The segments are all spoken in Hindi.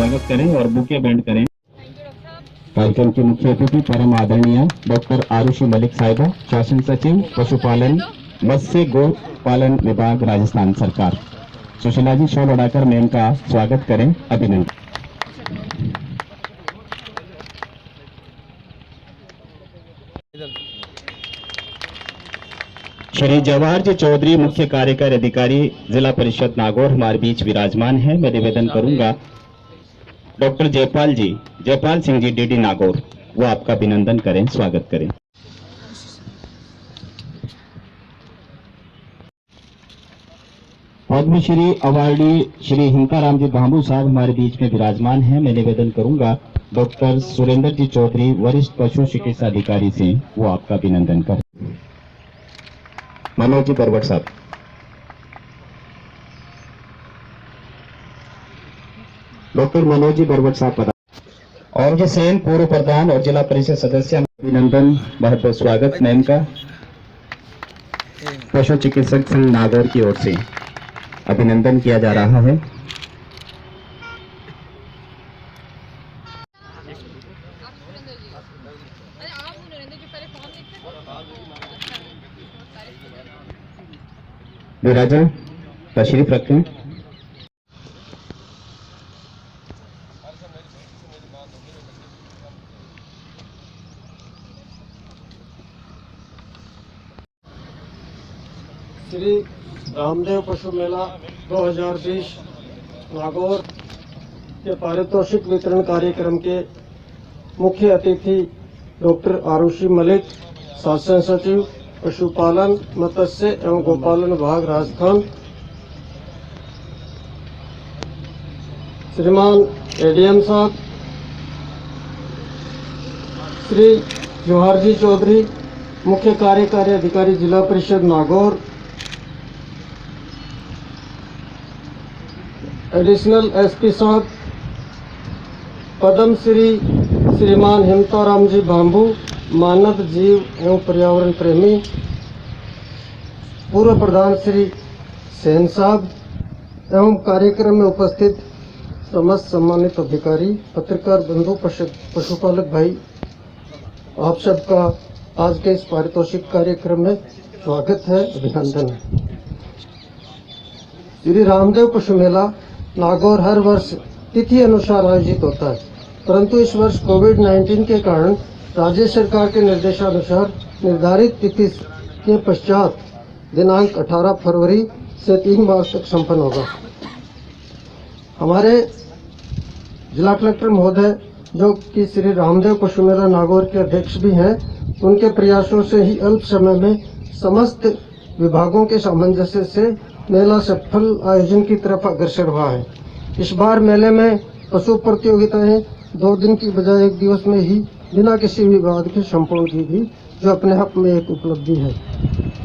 स्वागत करें और बुके बैंड करें। कार्यक्रम की मुख्य अतिथि परम आदरणीय डॉक्टर आरुषि मलिक साहिबा, शासन सचिव पशुपालन मत्स्य गो पालन विभाग राजस्थान सरकार। सुशीला जी शॉल उड़ाकर मैम का स्वागत करें। अभिनंदन। श्री जवाहर जी चौधरी मुख्य कार्यकारी अधिकारी जिला परिषद नागौर हमारे बीच विराजमान है। मैं निवेदन करूंगा डॉक्टर जयपाल सिंह जी डीडी नागौर, वो आपका अभिनंदन करें, स्वागत करें। पद्मश्री अवार्डी श्री हिंकाराम जी भांबू साहब हमारे बीच में विराजमान हैं। मैं निवेदन करूंगा डॉक्टर सुरेंद्र जी चौधरी वरिष्ठ पशु चिकित्सा अधिकारी से, वो आपका अभिनंदन करें। मनोज जी बरवट साहब। डॉक्टर मनोज जी बरवट साहब। ओम जी सेन पूर्व प्रधान और जिला परिषद सदस्य, अभिनंदन, बहुत बहुत स्वागत मैम का। पशु चिकित्सक संघ नागौर की ओर से अभिनंदन किया जा रहा है। विराजन तशरीफ रखें। श्री रामदेव पशु मेला 2020 नागौर के पारितोषिक वितरण कार्यक्रम के मुख्य अतिथि डॉक्टर आरुषि मलिक, शासन सचिव पशुपालन मत्स्य एवं गोपालन विभाग राजस्थान, श्रीमान एडीएम साहब, श्री जवाहर जी चौधरी मुख्य कार्यकारी अधिकारी जिला परिषद नागौर, एडिशनल एसपी साहब, पद्म श्री श्रीमान हिंकाराम जी भांबू, मानव जीव एवं पर्यावरण प्रेमी, पूर्व प्रधान श्री सेन साहब एवं कार्यक्रम में उपस्थित समस्त सम्मानित अधिकारी, पत्रकार बंधु, पशुपालक भाई, आप सबका आज के इस पारितोषिक कार्यक्रम में स्वागत है, अभिनंदन है। श्री रामदेव पशु मेला नागौर हर वर्ष तिथि अनुसार आयोजित होता है, परंतु इस वर्ष कोविड-19 के कारण राज्य सरकार के निर्देशानुसार निर्धारित तिथि के पश्चात दिनांक 18 फरवरी से 3 मार्च तक संपन्न होगा। हमारे जिला कलेक्टर महोदय, जो कि श्री रामदेव पशु मेला नागौर के अध्यक्ष भी हैं, उनके प्रयासों से ही अल्प समय में समस्त विभागों के सामंजस्य से मेला सफल आयोजन की तरफ अग्रसर हुआ है। इस बार मेले में पशु प्रतियोगिताएं 2 दिन की बजाय 1 दिवस में ही बिना किसी विवाद के संपूर्ण की गई, जो अपने आप में एक उपलब्धि है।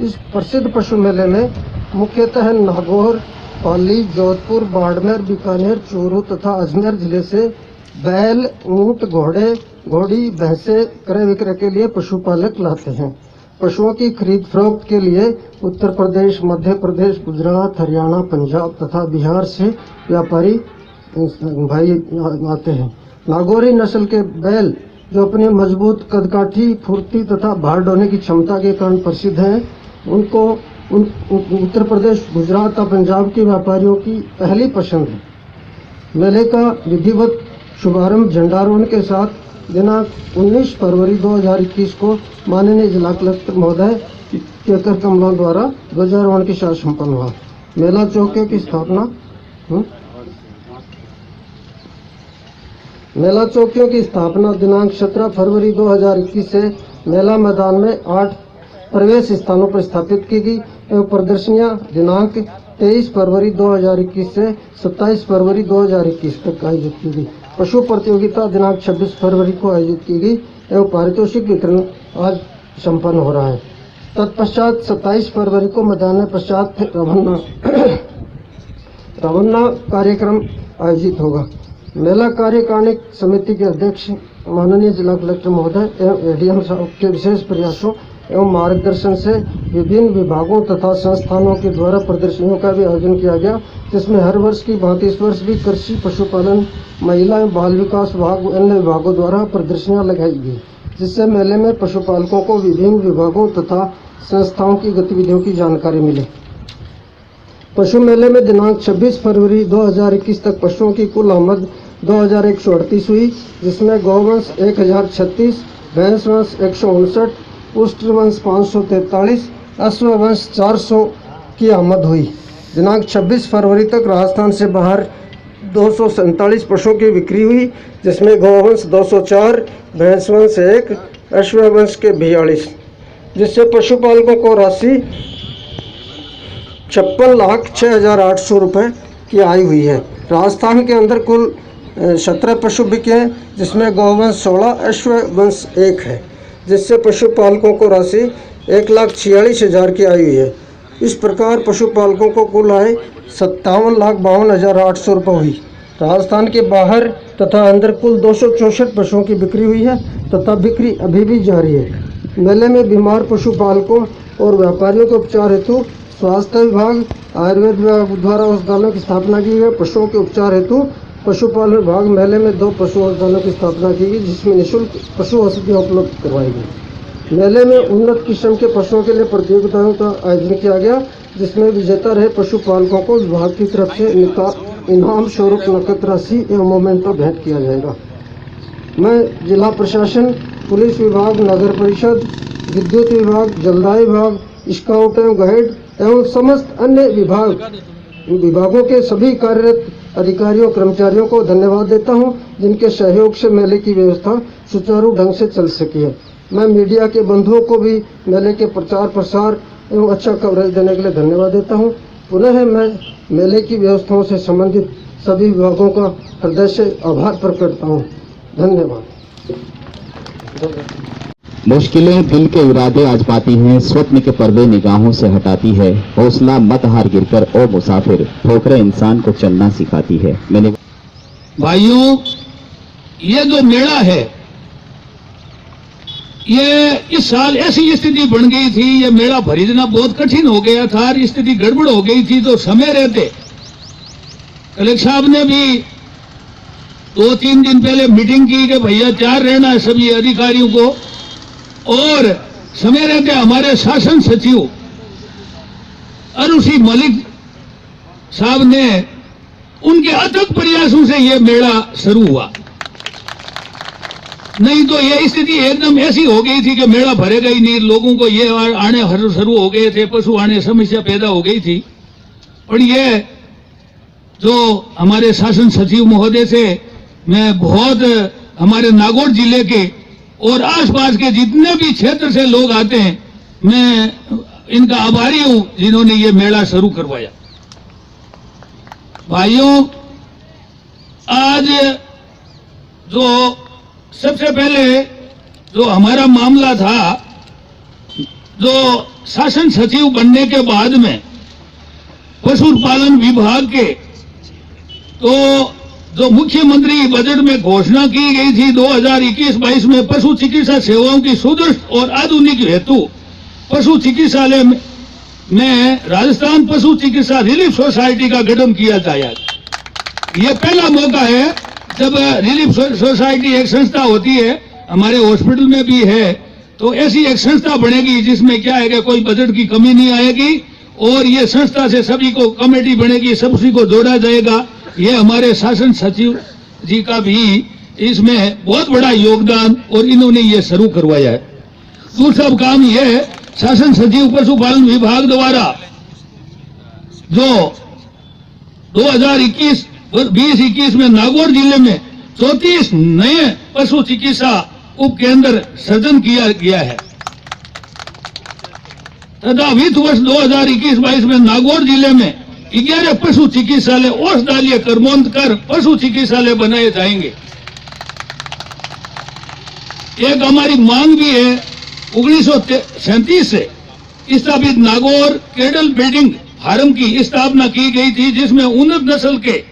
इस प्रसिद्ध पशु मेले में मुख्यतः नागौर, पाली, जोधपुर, बाड़मेर, बीकानेर, चूरू तथा अजमेर जिले से बैल, ऊंट, घोड़े, घोड़ी, भैंसे क्रय विक्रय के लिए पशुपालक लाते हैं। पशुओं की खरीद फरोख्त के लिए उत्तर प्रदेश, मध्य प्रदेश, गुजरात, हरियाणा, पंजाब तथा बिहार से व्यापारी भाई आते हैं। नागौरी नस्ल के बैल, जो अपने मजबूत कदकाठी, फुर्ती तथा भार ढोने की क्षमता के कारण प्रसिद्ध हैं, उनको उत्तर प्रदेश, गुजरात और पंजाब के व्यापारियों की पहली पसंद है। मेले का विधिवत शुभारंभ झंडारोहण के साथ दिनांक 19 फरवरी 2021 को माननीय जिला कलेक्टर महोदय केकर कमलों द्वारा ध्वजारोहण के साथ संपन्न हुआ। मेला चौकियों की स्थापना मेला चौकियों की स्थापना दिनांक 17 फरवरी 2021 से मेला मैदान में 8 प्रवेश स्थानों पर स्थापित की गई एवं प्रदर्शनियां दिनांक 23 फरवरी 2021 से 27 फरवरी 2021 तक आयोजित की गई। पशु प्रतियोगिता दिनांक 26 फरवरी को आयोजित की गई एवं पारितोषिक वितरण आज संपन्न हो रहा है। तत्पश्चात 27 फरवरी को मैदान में पश्चात रवाना कार्यक्रम आयोजित होगा। मेला कार्यकारिणी समिति के अध्यक्ष माननीय जिला कलेक्टर महोदय एवं एडीएम साहब के विशेष प्रयासों एवं मार्गदर्शन से विभिन्न विभागों तथा संस्थानों के द्वारा प्रदर्शनियों का भी आयोजन किया गया, जिसमें हर वर्ष की भांति इस वर्ष भी कृषि, पशुपालन, महिला एवं बाल विकास विभाग व अन्य विभागों द्वारा प्रदर्शनियां लगाई गई, जिससे मेले में पशुपालकों को विभिन्न विभागों तथा संस्थाओं की गतिविधियों की जानकारी मिले। पशु मेले में दिनांक 26 फरवरी 2021 तक पशुओं की कुल आमद 2138 हुई, जिसमें गौवंश 1036, भैंस वंश 159, पुष्ट वंश 543, अश्ववंश 400 की आमद हुई। दिनांक 26 फरवरी तक राजस्थान से बाहर 247 पशुओं की बिक्री हुई, जिसमें गौवंश 204, भैंस वंश 1, अश्ववंश के 42, जिससे पशुपालकों को राशि 56,06,800 रुपये की आई हुई है। राजस्थान के अंदर कुल 17 पशु बिके हैं, जिसमें गौवंश 16, अश्ववंश 1 है, जिससे पशुपालकों को राशि 1,46,000 की आई हुई है। इस प्रकार पशुपालकों को कुल आय 57,52,800 रुपये हुई। राजस्थान के बाहर तथा अंदर कुल 264 पशुओं की बिक्री हुई है तथा बिक्री अभी भी जारी है। मेले में बीमार पशुपालकों और व्यापारियों के उपचार हेतु स्वास्थ्य विभाग, आयुर्वेद विभाग द्वारा अस्पतालों की स्थापना की गई। पशुओं के उपचार हेतु पशुपालन विभाग मेले में 2 पशु अस्पतालों की स्थापना की गई, जिसमें निःशुल्क पशु औषधियाँ उपलब्ध करवाई गई। मेले में उन्नत किस्म के पशुओं के लिए प्रतियोगिताओं का आयोजन किया गया, जिसमें विजेता रहे पशुपालकों को विभाग की तरफ से इनाम स्वरूप नकद राशि एवं मोमेंटो भेंट किया जाएगा। मैं जिला प्रशासन, पुलिस विभाग, नगर परिषद, विद्युत विभाग, जलदाय विभाग, स्काउट एवं गाइड एवं समस्त अन्य विभागों के सभी कार्यरत अधिकारियों कर्मचारियों को धन्यवाद देता हूं, जिनके सहयोग से मेले की व्यवस्था सुचारू ढंग से चल सकी है। मैं मीडिया के बंधुओं को भी मेले के प्रचार प्रसार एवं अच्छा कवरेज देने के लिए धन्यवाद देता हूं। पुनः मैं मेले की व्यवस्थाओं से संबंधित सभी विभागों का हृदय से आभार प्रकट करता हूं। धन्यवाद। मुश्किलें दिल के इरादे आजमाती हैं, स्वप्न के पर्दे निगाहों से हटाती है, हौसला मत हार गिरकर ओ मुसाफिर, ठोकरें इंसान को चलना सिखाती है। मैंने भाइयों, ये जो मेला है, ये इस साल ऐसी स्थिति बन गई थी, ये मेला खरीदना बहुत कठिन हो गया था, स्थिति गड़बड़ हो गई थी। तो समय रहते कलेक्टर साहब ने भी 2-3 दिन पहले मीटिंग की कि भैया तैयार रहना है सभी अधिकारियों को, और समय रहते हमारे शासन सचिव अरुषि मलिक साहब ने उनके अथक प्रयासों से यह मेला शुरू हुआ। नहीं तो यह स्थिति एकदम ऐसी हो गई थी कि मेला भरेगा ही नहीं, लोगों को ये आने शुरू हो गए थे, पशु आने समस्या पैदा हो गई थी। और ये जो हमारे शासन सचिव महोदय से मैं बहुत हमारे नागौर जिले के और आसपास के जितने भी क्षेत्र से लोग आते हैं, मैं इनका आभारी हूं जिन्होंने ये मेला शुरू करवाया। भाइयों, आज जो सबसे पहले जो हमारा मामला था, जो शासन सचिव बनने के बाद में पशुपालन विभाग के तो जो मुख्यमंत्री बजट में घोषणा की गई थी 2021-22 में पशु चिकित्सा सेवाओं की सुदृढ़ और आधुनिक हेतु पशु चिकित्सालय में राजस्थान पशु चिकित्सा रिलीफ सोसाइटी का गठन किया जाएगा। ये पहला मौका है जब रिलीफ सोसाइटी एक संस्था होती है, हमारे हॉस्पिटल में भी है, तो ऐसी एक संस्था बनेगी जिसमें क्या है कि कोई बजट की कमी नहीं आएगी, और ये संस्था से सभी को कमेटी बनेगी, सभी को जोड़ा जाएगा। ये हमारे शासन सचिव जी का भी इसमें बहुत बड़ा योगदान, और इन्होंने ये शुरू करवाया है। दूसरा काम यह है, शासन सचिव पशुपालन विभाग द्वारा जो 2020-21 में नागौर जिले में 34 नए पशु चिकित्सा उप केंद्र सृजन किया गया है तथा वित्त वर्ष 2021-22 में नागौर जिले में 11 पशु चिकित्सालय औषधालय कर्मोन्तर पशु चिकित्सालय बनाए जाएंगे। एक हमारी मांग भी है, 1937 से स्थापित नागौर केडल ब्रीडिंग फार्म की स्थापना की गई थी, जिसमें उन्नत नस्ल के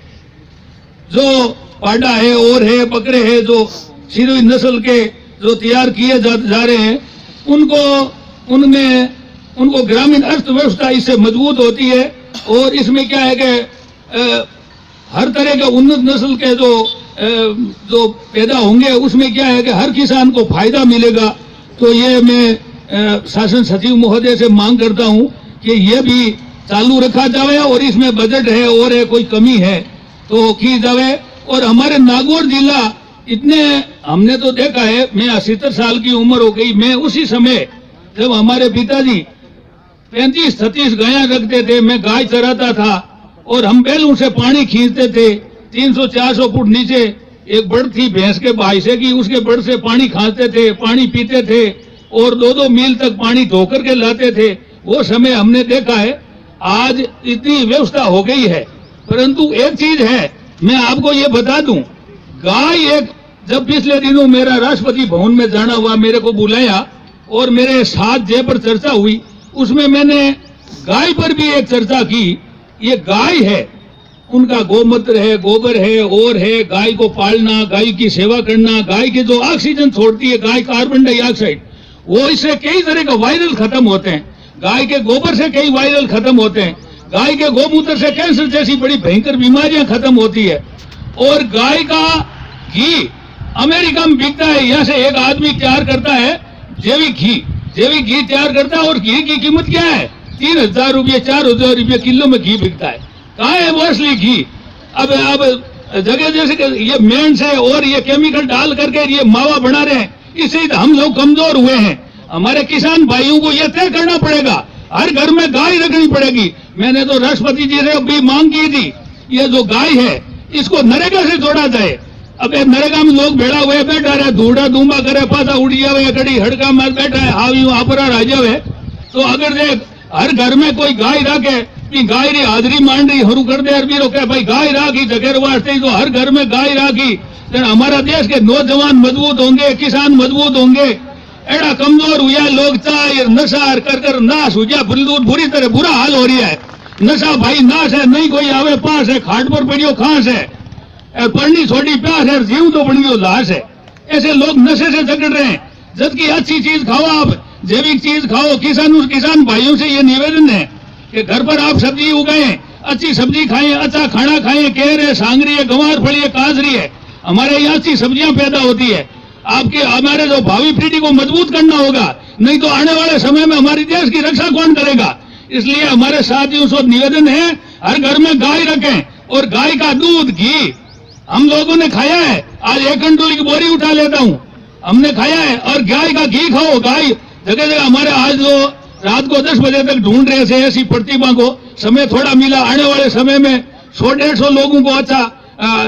जो पाडा है और है बकरे हैं, जो सिरोही नस्ल के जो तैयार किए जा रहे हैं, उनको उनमें उनको ग्रामीण अर्थव्यवस्था इससे मजबूत होती है। और इसमें क्या है कि हर तरह के उन्नत नस्ल के जो पैदा होंगे उसमें क्या है कि हर किसान को फायदा मिलेगा। तो ये मैं शासन सचिव महोदय से मांग करता हूं कि ये भी चालू रखा जाए और इसमें बजट है और है कोई कमी है तो की जाए। और हमारे नागौर जिला इतने हमने तो देखा है, मैं 78 साल की उम्र हो गई, मैं उसी समय जब हमारे पिताजी 35-36 गायें रखते थे, मैं गाय चराता था और हम बैलों से पानी खींचते थे। 300-400 फुट नीचे एक बड़ थी भैंस के भाईसे की, उसके बड़ से पानी खाते थे, पानी पीते थे और 2-2 मील तक पानी धोकर के लाते थे। वो समय हमने देखा है। आज इतनी व्यवस्था हो गई है, परंतु एक चीज है मैं आपको ये बता दूं, गाय एक जब पिछले दिनों मेरा राष्ट्रपति भवन में जाना हुआ, मेरे को बुलाया और मेरे साथ जय पर चर्चा हुई, उसमें मैंने गाय पर भी एक चर्चा की। ये गाय है, उनका गोमूत्र है, गोबर है और है, गाय को पालना, गाय की सेवा करना, गाय के जो ऑक्सीजन छोड़ती है गाय कार्बन डाइऑक्साइड, वो इससे कई तरह का वायरल खत्म होते हैं। गाय के गोबर से कई वायरल खत्म होते हैं। गाय के गोमूत्र से कैंसर जैसी बड़ी भयंकर बीमारियां खत्म होती है। और गाय का घी अमेरिका में बिकता है, यहाँ से एक आदमी तैयार करता है जैविक घी तैयार करता है और घी की कीमत क्या है? 3,000 रुपये 4,000 रुपये किलो में घी बिकता है। कहाँ है वो असली घी? अब जगह जैसे ये मेंढ से और ये केमिकल डाल करके ये मावा बना रहे हैं, इससे हम लोग कमजोर हुए हैं। हमारे किसान भाइयों को यह तय करना पड़ेगा, हर घर में गाय रखनी पड़ेगी। मैंने तो राष्ट्रपति जी से भी मांग की थी, ये जो गाय है इसको नरेगा से जोड़ा जाए। अब नरेगा में लोग भेड़ा हुए बैठा रहे, धूड़ा धूमा करे, पासा उड़ जावे, कड़ी हड़का मार बैठा है, हावी आपरा रह जावे। तो अगर देख हर घर में कोई गाय रखे, गाय री हाजरी मान रही हरू कर दे, अरबी रोके भाई गाय राखी जगह वास्ते, तो हर घर में गाय राखी, तो हमारा देश के नौजवान मजबूत होंगे, किसान मजबूत होंगे। एड़ा कमजोर हुआ लोग चाय नशा कर नाश हो गया, बुरी तरह बुरा हाल हो रहा है। नशा भाई नाश है, नहीं कोई आवे पास है, खाट पर पड़ियो खास है, पढ़नी छोड़ी प्यास है, जीव तो बड़ियो लाश है। ऐसे लोग नशे से जकड़ रहे हैं, जबकि अच्छी चीज खाओ, आप जैविक चीज खाओ। किसान भाइयों से ये निवेदन है कि घर पर आप सब्जी उगाएं, अच्छी सब्जी खाएं, अच्छा खाना खाएं। केर है, सांगरी है, गंवार फली है, काजरी है, हमारे यहाँ अच्छी सब्जियां पैदा होती है। हमारे जो भावी पीढ़ी को मजबूत करना होगा, नहीं तो आने वाले समय में हमारी देश की रक्षा कौन करेगा? इसलिए हमारे साथियों से निवेदन है, हर घर में गाय रखें और गाय का दूध घी हम लोगों ने खाया है। आज 1 कंटोली की बोरी उठा लेता हूँ, हमने खाया है। और गाय का घी खाओ। गाय जगह जगह हमारे आज जो रात को 10 बजे तक ढूंढ रहे थे ऐसी प्रतिभा को, समय थोड़ा मिला। आने वाले समय में 100-150 लोगों को अच्छा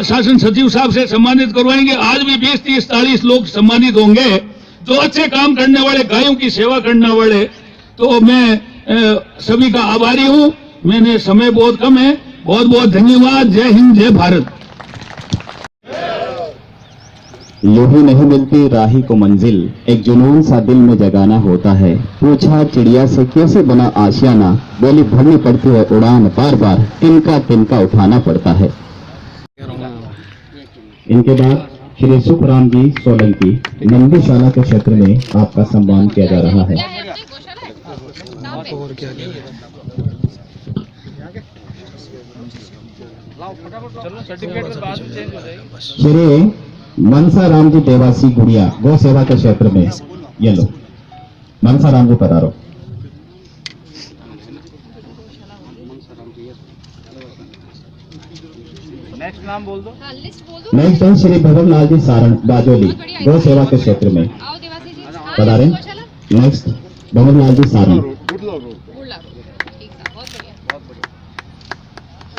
शासन सचिव साहब से सम्मानित करवाएंगे। आज भी 20-30-40 लोग सम्मानित होंगे जो अच्छे काम करने वाले, गायों की सेवा करने वाले। तो मैं सभी का आभारी हूं। मैंने समय बहुत कम है, बहुत बहुत धन्यवाद। जय हिंद, जय भारत। यूं ही नहीं मिलती राही को मंजिल, एक जुनून सा दिल में जगाना होता है। पूछा चिड़िया से कैसे बना आशियाना, बोली भरनी पड़ती है उड़ान, बार बार तिनका तिनका उठाना पड़ता है। इनके बाद श्री सुखराम जी सोलंकी नंदीशाला के क्षेत्र में आपका सम्मान किया जा रहा है। श्री मनसा राम जी देवासी गुड़िया गौ सेवा के क्षेत्र में, ये लो मनसा राम जी पधारो। नेक्स्ट नाम बोल दो। नेक्स्ट है श्री भवन लाल जी सारण बाजोली गौ सेवा के क्षेत्र में पधारे। नेक्स्ट भवन लाल जी सारण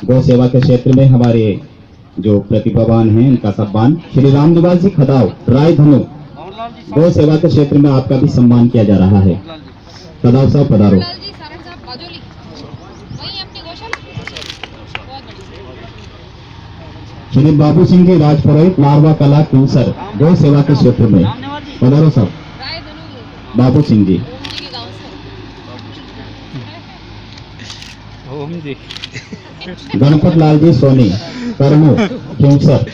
गौ सेवा के क्षेत्र में हमारे जो प्रतिभावान हैं इनका सम्मान। श्री रामनिवास जी खदाव राय धनु गौ सेवा के क्षेत्र में आपका भी सम्मान किया जा रहा है। खदाव साहब पधारो। श्री बाबू सिंह जी राजपुरोहित नारवा कला क्यूसर गौ सेवा के क्षेत्र में पधारो साहब। बाबू सिंह जी गणपत लाल जी सोनी करमू क्यूसर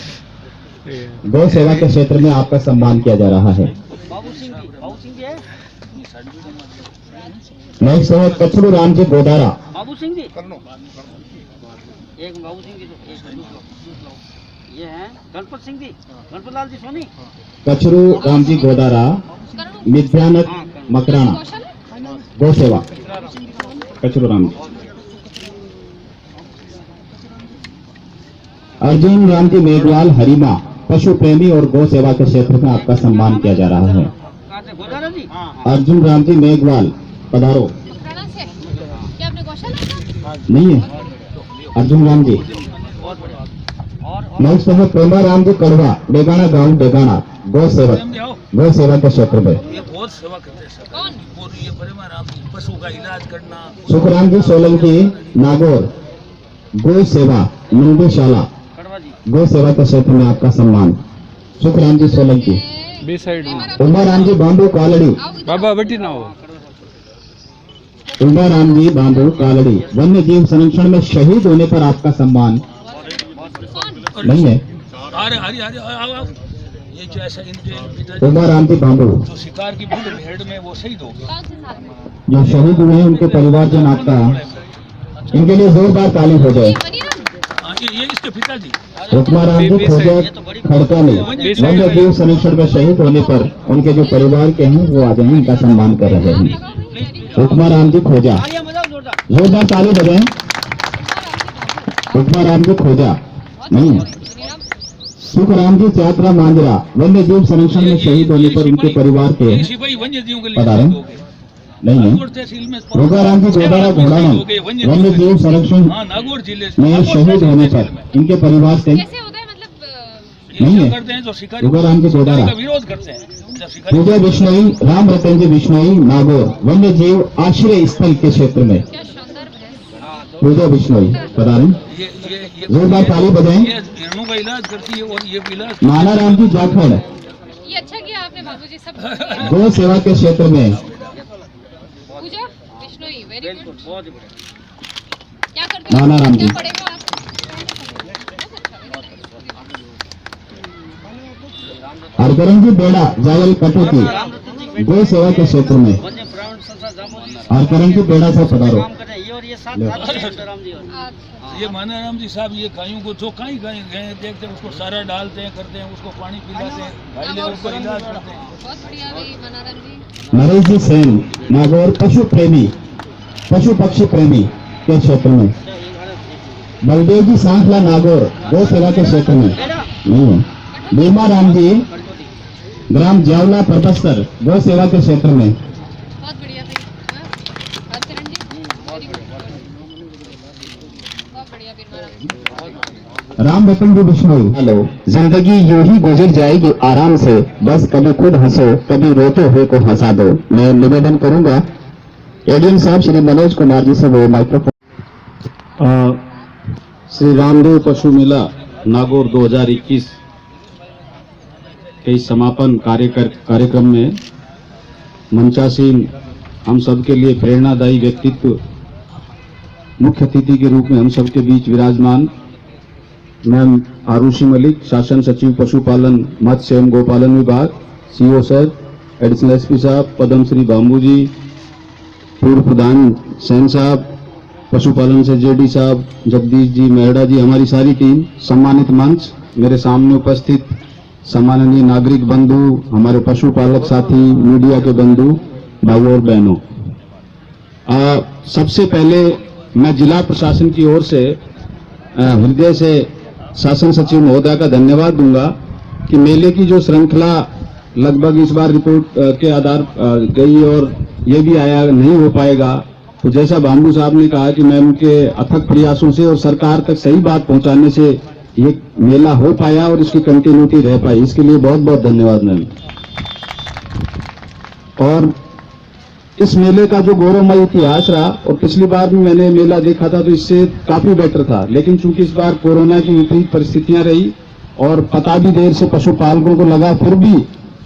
गौ सेवा के क्षेत्र में आपका सम्मान किया जा रहा है। नेक्स्ट है कचरू राम जी गोदारा। बाबू सिंह जी, एक बाबू सिंह जी, ये है गणपत सिंह जी, गणपत लाल जी सोनी। कचरू राम जी गोदारा, मिध्यानक मकराना, गौ सेवा। कचरू राम जी। अर्जुन राम जी मेघवाल हरिमा, पशु प्रेमी और गौ सेवा के क्षेत्र में आपका सम्मान किया जा रहा है। कहाँ से? गोदारा जी। अर्जुन राम जी मेघवाल, पधारो। मकराना से क्या आपने गौशाला का? नहीं है अर्जुन राम जी। बहुत बढ़िया। और नेक्स्ट है प्रेमा राम जी कड़वा, डेगाना गांव डेगाना, गौ सेवक, गौ सेवा के क्षेत्र में। ये बहुत सेवा करते हैं सर। कौन? और ये परिवार पशु का इलाज करना। सुखराम जी सोलंकी नागौर, गौ सेवा मंडूशाला, कड़वा जी। गौ सेवा के क्षेत्र में आपका सम्मान। सुखराम जी सोलंकी। बी साइड में उमा राम जी बांबू कालड़ी, बाबा बेटी ना हो। उमा राम जी बांबू कालड़ी, वन्य जीव संरक्षण में शहीद होने पर आपका सम्मान नहीं है। अरे अरे अरे आओ आओ। ये जो ऐसा इनके पिताजी उमा राम जी बांबू जो शिकार की भूल भेड़ में वो शहीद हो गए। कौन से साल में? जो शहीद हुए हैं उनके परिवारजन आपका, इनके लिए जोरदार ताली हो जाए। मनीराम? हाँ, ये इसके पिताजी रुकमा राम जी खोजा खड़कानी, वन्य जीव संरक्षण में शहीद होने पर उनके जो परिवार के हैं वो आज हैं, इनका सम्मान कर रहे हैं। रुकमा राम जी खोजा, तालियां बजाओ जोरदार। जोरदार ताली बजाएं। रुकमा राम जी खोजा नहीं, मनीराम? सुखराम जी चात्रा मांजरा, वन्य जीव संरक्षण में शहीद होने पर उनके परिवार के ये सिपाही वन्य जीवों के लिए पधारे शहीद हो गए। नहीं है। नागौर तहसील में रोगाराम जी गोदारा घोड़ावन, वन्य जीव संरक्षण हाँ नागौर जिले में शहीद होने पर इनके परिवार से कैसे होता है मतलब ये नहीं क्या है। करते हैं जो शिकारी रोगाराम जी गोदारा, का विरोध करते हैं। जब शिकारी पूजा बिश्नोई, राम रतन जी बिश्नोई नागौर, वन्य जीव आश्रय स्थल के क्षेत्र में। क्या शानदार भैंस। पूजा बिश्नोई पधारे, ये जोरदार ताली बजाएं। ये हिरणों का इलाज करती है और ये इलाज नाना राम जी जाखड़, ये अच्छा किया आपने बाबूजी, सब गौ सेवा के क्षेत्र में। पूजा बिश्नोई, वेरी गुड। बहुत ही बढ़िया। क्या करते हो? नाना राम जी। क्या पढ़े हो आप? हरकरण जी बेड़ा जायल कटौती, गौ सेवा के क्षेत्र में। वन्य प्राण संस्था जामो जी हरकरण जी बेड़ा से पधारो। काम कर रहे हैं। ये और ये साथ साथ हैं राम जी। अच्छा। ये मानाराम जी साहब ये गायों को जो कहीं गाय गए देखते हैं उसको सारा डालते हैं, करते हैं, उसको पानी पिलाते हैं, भाई ले उसको इलाज करते हैं। बहुत बढ़िया भाई मनाराम जी। नरेश जी सेन नागौर, पशु प्रेमी, पशु पक्षी प्रेमी के क्षेत्र में। बलदेव जी सांखला नागौर, गौ सेवा के क्षेत्र में नहीं है। भीमा राम जी ग्राम जावला प्रबस्तर, गौ सेवा के क्षेत्र में। बहुत बढ़िया भाई। हाँ? हरचरण जी वेरी गुड। बहुत बढ़िया बीरमाराम जी। राम रतन जी बिश्नोई, हेलो। जिंदगी यूं ही गुजर जाएगी आराम से, बस कभी खुद हंसो कभी रोते हुए को हंसा दो। मैं निवेदन करूंगा एडीएम साहब श्री मनोज कुमार जी से वो माइक्रोफोन। श्री रामदेव पशु मेला नागौर 2021 के इस समापन कार्यक्रम में मंचासीन हम सबके लिए प्रेरणादायी व्यक्तित्व मुख्य अतिथि के रूप में हम सबके बीच विराजमान मैम आरुषि मलिक, शासन सचिव पशुपालन मत्स्य एवं गोपालन विभाग, सीओ सर, एडिशनल एसपी साहब, पद्मश्री बाम्बू जी, पूर्व प्रधान सेन साहब, पशुपालन से जेडी साहब, जगदीश जी, मेहड़ा जी, हमारी सारी टीम, सम्मानित मंच, मेरे सामने उपस्थित सम्माननीय नागरिक बंधु, हमारे पशुपालक साथी, मीडिया के बंधु, भाइयों और बहनों, सबसे पहले मैं जिला प्रशासन की ओर से हृदय से शासन सचिव महोदय का धन्यवाद दूंगा कि मेले की जो श्रृंखला लगभग इस बार रिपोर्ट के आधार गई और ये भी आया नहीं हो पाएगा, तो जैसा बाम्बू साहब ने कहा कि मैम के अथक प्रयासों से और सरकार तक सही बात पहुंचाने से ये मेला हो पाया और इसकी कंटिन्यूटी रह पाई, इसके लिए बहुत बहुत धन्यवाद मैम। और इस मेले का जो गौरवमय इतिहास रहा, और पिछली बार भी मैंने मेला देखा था तो इससे काफी बेटर था, लेकिन चूंकि इस बार कोरोना की विपरीत परिस्थितियां रही और पता भी देर से पशुपालकों को लगा, फिर भी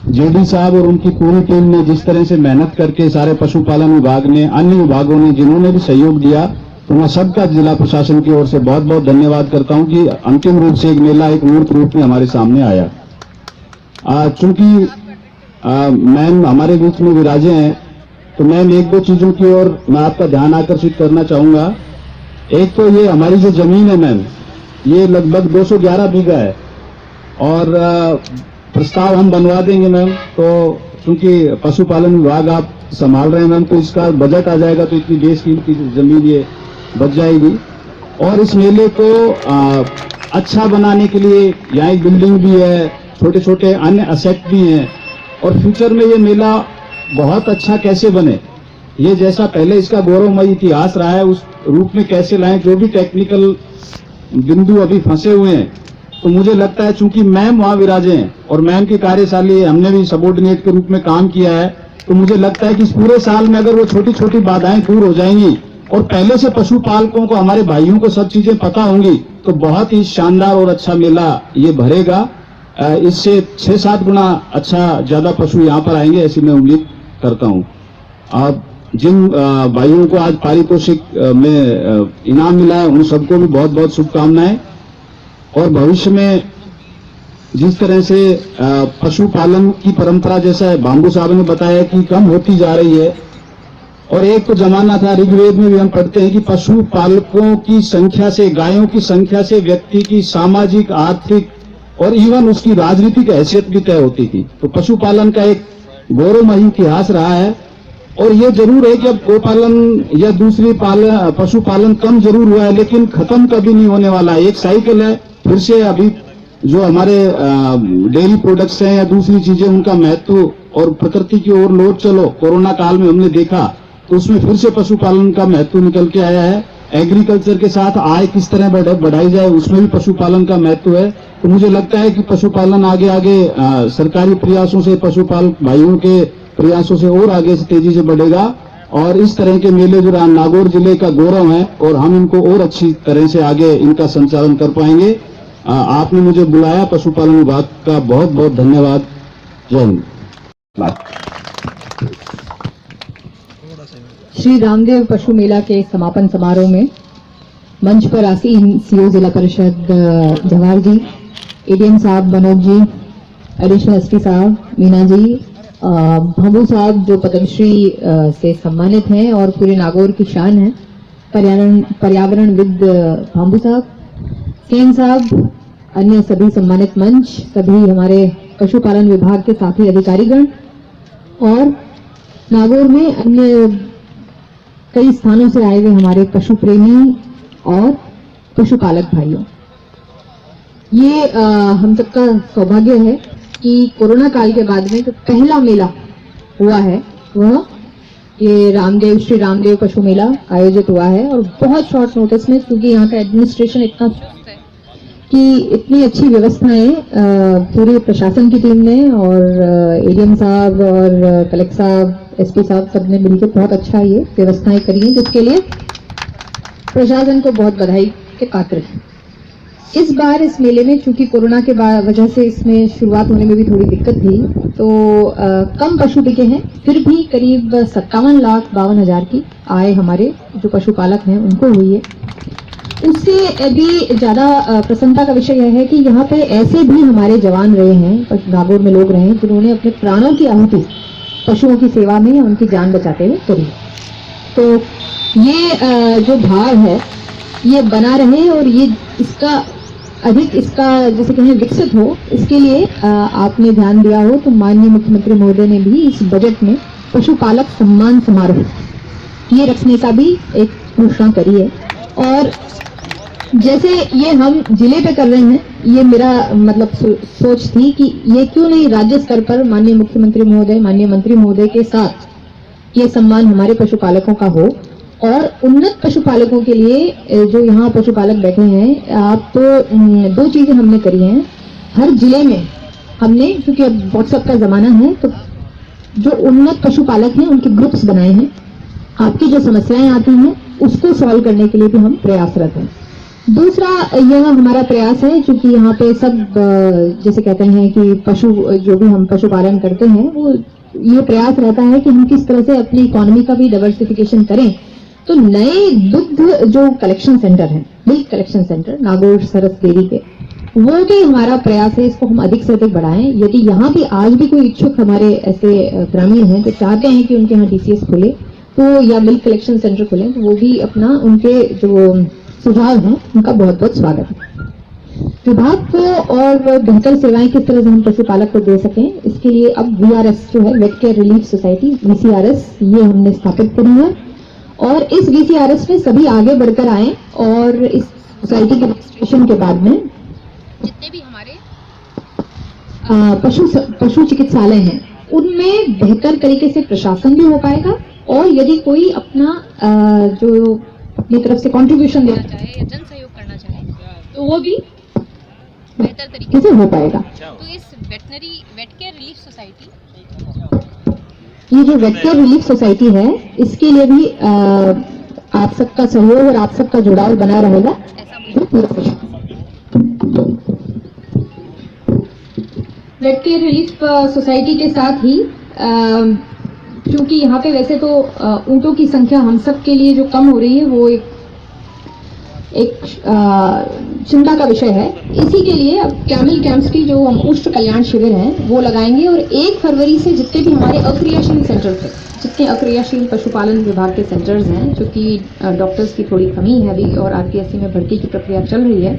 जेडी साहब और उनकी पूरी टीम ने जिस तरह से मेहनत करके सारे पशुपालन विभाग ने, अन्य विभागों ने जिन्होंने भी सहयोग दिया, तो मैं सबका जिला प्रशासन की ओर से बहुत बहुत धन्यवाद करता हूं कि अंतिम रूप से एक मेला एक मूर्त रूप में हमारे सामने आया। चूंकि मैम हमारे बीच में विराजे हैं, तो मैम एक दो चीजों की ओर मैं आपका ध्यान आकर्षित करना चाहूंगा। एक तो ये हमारी जो जमीन है मैम, ये लगभग 211 बीघा है और प्रस्ताव हम बनवा देंगे मैम। तो क्योंकि पशुपालन विभाग आप संभाल रहे हैं मैम, तो इसका बजट आ जाएगा तो इतनी बेशकीमती जमीन ये बच जाएगी। और इस मेले को अच्छा बनाने के लिए यहाँ एक बिल्डिंग भी है, छोटे छोटे अन्य असेट भी हैं और फ्यूचर में ये मेला बहुत अच्छा कैसे बने, ये जैसा पहले इसका गौरवमय इतिहास रहा है उस रूप में कैसे लाएं, जो भी टेक्निकल बिंदु अभी फंसे हुए हैं। तो मुझे लगता है चूंकि मैम वहां विराजे हैं और मैम की कार्यशाली हमने भी सबॉर्डिनेट के रूप में काम किया है, तो मुझे लगता है कि इस पूरे साल में अगर वो छोटी छोटी बाधाएं दूर हो जाएंगी और पहले से पशुपालकों को, हमारे भाइयों को सब चीजें पता होंगी, तो बहुत ही शानदार और अच्छा मेला ये भरेगा। इससे 6-7 गुना अच्छा ज्यादा पशु यहाँ पर आएंगे, ऐसी मैं उम्मीद करता हूँ। आप जिन भाइयों को आज पारितोषिक में इनाम मिला है उन सबको भी बहुत बहुत शुभकामनाएं। और भविष्य में जिस तरह से पशुपालन की परंपरा, जैसा बाम्बू साहब ने बताया कि कम होती जा रही है, और एक तो जमाना था, ऋग्वेद में भी हम पढ़ते हैं कि पशुपालकों की संख्या से, गायों की संख्या से व्यक्ति की सामाजिक, आर्थिक और इवन उसकी राजनीतिक हैसियत भी तय होती थी। तो पशुपालन का एक गौरवमयी इतिहास रहा है। और ये जरूर है कि अब गोपालन या दूसरी पशुपालन कम जरूर हुआ है, लेकिन खत्म कभी नहीं होने वाला है। एक साइकिल है, फिर से अभी जो हमारे डेयरी प्रोडक्ट्स हैं या दूसरी चीजें, उनका महत्व और प्रकृति की ओर लौट चलो, कोरोना काल में हमने देखा, तो उसमें फिर से पशुपालन का महत्व निकल के आया है। एग्रीकल्चर के साथ आय किस तरह बढ़ाई जाए, उसमें भी पशुपालन का महत्व है। तो मुझे लगता है कि पशुपालन आगे आगे सरकारी प्रयासों से, पशुपालक भाइयों के प्रयासों से और आगे से तेजी से बढ़ेगा। और इस तरह के मेले जो नागौर जिले का गौरव है और हम इनको और अच्छी तरह से आगे इनका संचालन कर पाएंगे। आपने मुझे बुलाया, पशुपालन विभाग का बहुत बहुत धन्यवाद। जय हिंद। श्री रामदेव पशु मेला के समापन समारोह में मंच पर आसीन सीओ जिला परिषद जवाहर जी, एडीएम साहब मनोज जी, एडिशनल एसपी साहब मीना जी, भंबू साहब जो पद्मश्री से सम्मानित हैं और पूरे नागौर की शान है, पर्यावरणविद भंबू साहब, सेन साहब, अन्य सभी सम्मानित मंच, सभी हमारे पशुपालन विभाग के साथी अधिकारीगण और नागौर में अन्य कई स्थानों से आए हुए हमारे पशु प्रेमी और पशुपालक भाइयों, ये हम सबका सौभाग्य है कि कोरोना काल के बाद में जो पहला मेला हुआ है वह ये श्री रामदेव पशु मेला आयोजित हुआ है। और बहुत शॉर्ट नोटिस में, क्योंकि यहाँ का एडमिनिस्ट्रेशन इतना कि इतनी अच्छी व्यवस्थाएं पूरे प्रशासन की टीम ने और एडीएम साहब और कलेक्टर साहब, एसपी साहब सबने मिलकर बहुत अच्छा ये व्यवस्थाएं करी हैं, जिसके लिए प्रशासन को बहुत बधाई के पात्र है। इस बार इस मेले में चूंकि कोरोना के वजह से इसमें शुरुआत होने में भी थोड़ी दिक्कत थी, तो कम पशु बिके हैं, फिर भी करीब 57,52,000 की आय हमारे जो पशुपालक हैं उनको हुई है। उससे भी ज्यादा प्रसन्नता का विषय यह है कि यहाँ पे ऐसे भी हमारे जवान रहे हैं, नागौर में लोग रहे हैं जिन्होंने अपने प्राणों की आहुति पशुओं की सेवा में उनकी जान बचाते हुए करी। तो ये जो भाव है ये बना रहे और ये इसका जैसे कहें विकसित हो, इसके लिए आपने ध्यान दिया हो तो माननीय मुख्यमंत्री महोदय ने भी इस बजट में पशुपालक सम्मान समारोह ये रखने का भी एक घोषणा करी है। और जैसे ये हम जिले पे कर रहे हैं, ये मेरा मतलब सोच थी कि ये क्यों नहीं राज्य स्तर पर माननीय मुख्यमंत्री महोदय, माननीय मंत्री महोदय के साथ ये सम्मान हमारे पशुपालकों का हो। और उन्नत पशुपालकों के लिए जो यहाँ पशुपालक बैठे हैं, आप तो 2 चीजें हमने करी हैं। हर जिले में हमने, क्योंकि अब व्हाट्सएप का जमाना है, तो जो उन्नत पशुपालक हैं उनके ग्रुप्स बनाए हैं। आपकी जो समस्याएं आती हैं उसको सॉल्व करने के लिए भी हम प्रयासरत हैं। दूसरा यह हमारा प्रयास है, क्योंकि यहाँ पे सब जैसे कहते हैं कि पशु जो भी हम पशुपालन करते हैं, वो ये प्रयास रहता है कि हम किस तरह से अपनी इकोनॉमी का भी डाइवर्सिफिकेशन करें। तो नए दुग्ध जो कलेक्शन सेंटर हैं, मिल्क कलेक्शन सेंटर नागौर सरस डेयरी के, वो भी हमारा प्रयास है, इसको हम अधिक से अधिक बढ़ाएं। यदि यहाँ भी आज भी कोई इच्छुक हमारे ऐसे ग्रामीण हैं जो चाहते हैं कि उनके यहाँ DCS खुले तो या मिल्क कलेक्शन सेंटर खुले, तो वो भी अपना उनके जो सुझाव हैं उनका बहुत बहुत स्वागत है। विभाग को और बेहतर सेवाएं किस तरह से हम पशुपालक को दे सकें, इसके लिए अब VRS जो है vet care relief society VCRS, ये हमने स्थापित करी है और इस VCRS में सभी आगे बढ़कर आए और इस सोसाइटी के रजिस्ट्रेशन के बाद में जितने भी हमारे पशु चिकित्सालय हैं उनमें बेहतर तरीके से प्रशासन भी हो पाएगा और यदि कोई अपना जो अपनी तरफ से कंट्रीब्यूशन देना चाहे या जन सहयोग करना चाहे तो वो भी बेहतर तरीके कैसे हो पाएगा। तो इस वेट केयर रिलीफ सोसाइटी, ये जो वेट केयर रिलीफ सोसाइटी है इसके लिए भी आप सबका सहयोग और आप सबका जुड़ाव बना रहेगा। वेट केयर रिलीफ सोसाइटी के साथ ही क्योंकि यहाँ पे वैसे तो ऊँटों की संख्या हम सब के लिए जो कम हो रही है वो एक चिंता का विषय है, इसी के लिए अब कैमल कैंप्स की जो हम उष्ट कल्याण शिविर हैं वो लगाएंगे और 1 फरवरी से जितने भी हमारे अक्रियाशील सेंटर्स हैं, जितने अक्रियाशील पशुपालन विभाग के सेंटर्स हैं, क्योंकि डॉक्टर्स की थोड़ी कमी है अभी और RPSC में भर्ती की प्रक्रिया चल रही है,